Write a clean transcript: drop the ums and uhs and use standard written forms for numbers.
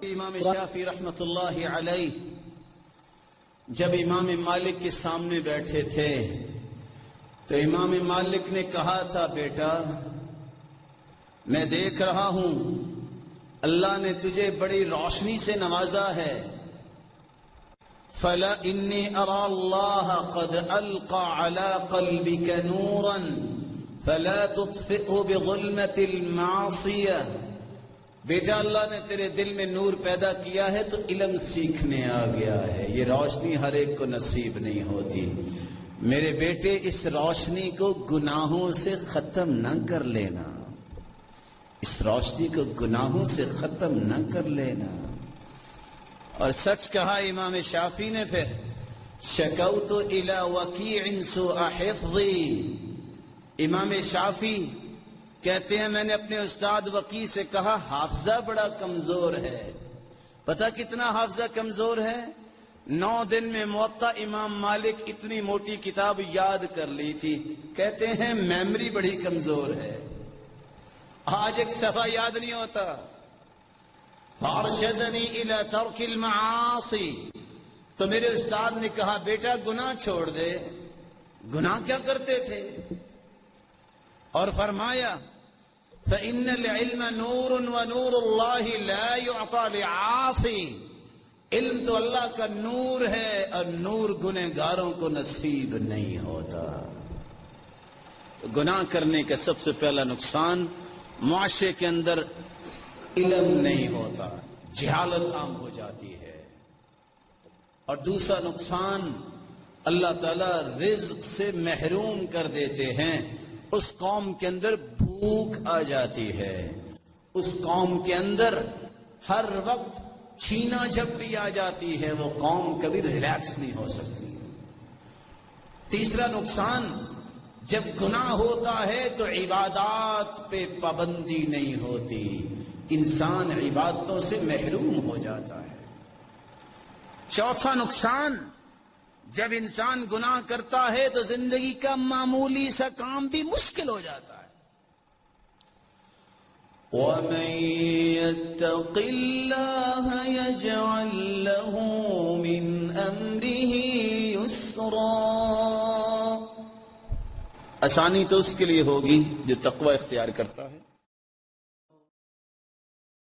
امام شافعی رحمۃ اللہ علیہ جب امام مالک کے سامنے بیٹھے تھے تو امام مالک نے کہا تھا، بیٹا میں دیکھ رہا ہوں اللہ نے تجھے بڑی روشنی سے نوازا ہے، فلا انی ارى اللہ قد القى على قلبك نورا فلا تطفئه بظلمة المعصیہ۔ بیٹا اللہ نے تیرے دل میں نور پیدا کیا ہے تو علم سیکھنے آ گیا ہے، یہ روشنی ہر ایک کو نصیب نہیں ہوتی۔ میرے بیٹے اس روشنی کو گناہوں سے ختم نہ کر لینا، اس روشنی کو گناہوں سے ختم نہ کر لینا۔ اور سچ کہا امام شافعی نے، پھر شکوت الی وکیع سوء حفظی۔ امام شافعی کہتے ہیں میں نے اپنے استاد وکیع سے کہا حافظہ بڑا کمزور ہے۔ پتہ کتنا حافظہ کمزور ہے؟ 9 دن میں موطا امام مالک اتنی موٹی کتاب یاد کر لی تھی۔ کہتے ہیں میموری بڑی کمزور ہے، آج ایک صفحہ یاد نہیں ہوتا۔ فارشدنی الی ترک المعاصی، تو میرے استاد نے کہا بیٹا گناہ چھوڑ دے۔ گناہ کیا کرتے تھے؟ اور فرمایا فإن العلم نور ونور اللہ لا يعطى لعاصی، علم تو اللہ کا نور ہے اور نور گنہگاروں کو نصیب نہیں ہوتا۔ گناہ کرنے کا سب سے پہلا نقصان معاشرے کے اندر علم نہیں ہوتا، جہالت عام ہو جاتی ہے۔ اور دوسرا نقصان اللہ تعالیٰ رزق سے محروم کر دیتے ہیں، اس قوم کے اندر بھوک آ جاتی ہے، اس قوم کے اندر ہر وقت چھینا جھپٹی آ جاتی ہے، وہ قوم کبھی ریلیکس نہیں ہو سکتی۔ تیسرا نقصان جب گناہ ہوتا ہے تو عبادات پہ پابندی نہیں ہوتی، انسان عبادتوں سے محروم ہو جاتا ہے۔ چوتھا نقصان جب انسان گناہ کرتا ہے تو زندگی کا معمولی سا کام بھی مشکل ہو جاتا ہے۔ وَمَن يَتَّقِ اللَّهَ يَجْعَل لَّهُ مِنْ أَمْرِهِ يُسْرًا۔ آسانی تو اس کے لیے ہوگی جو تقوی اختیار کرتا ہے۔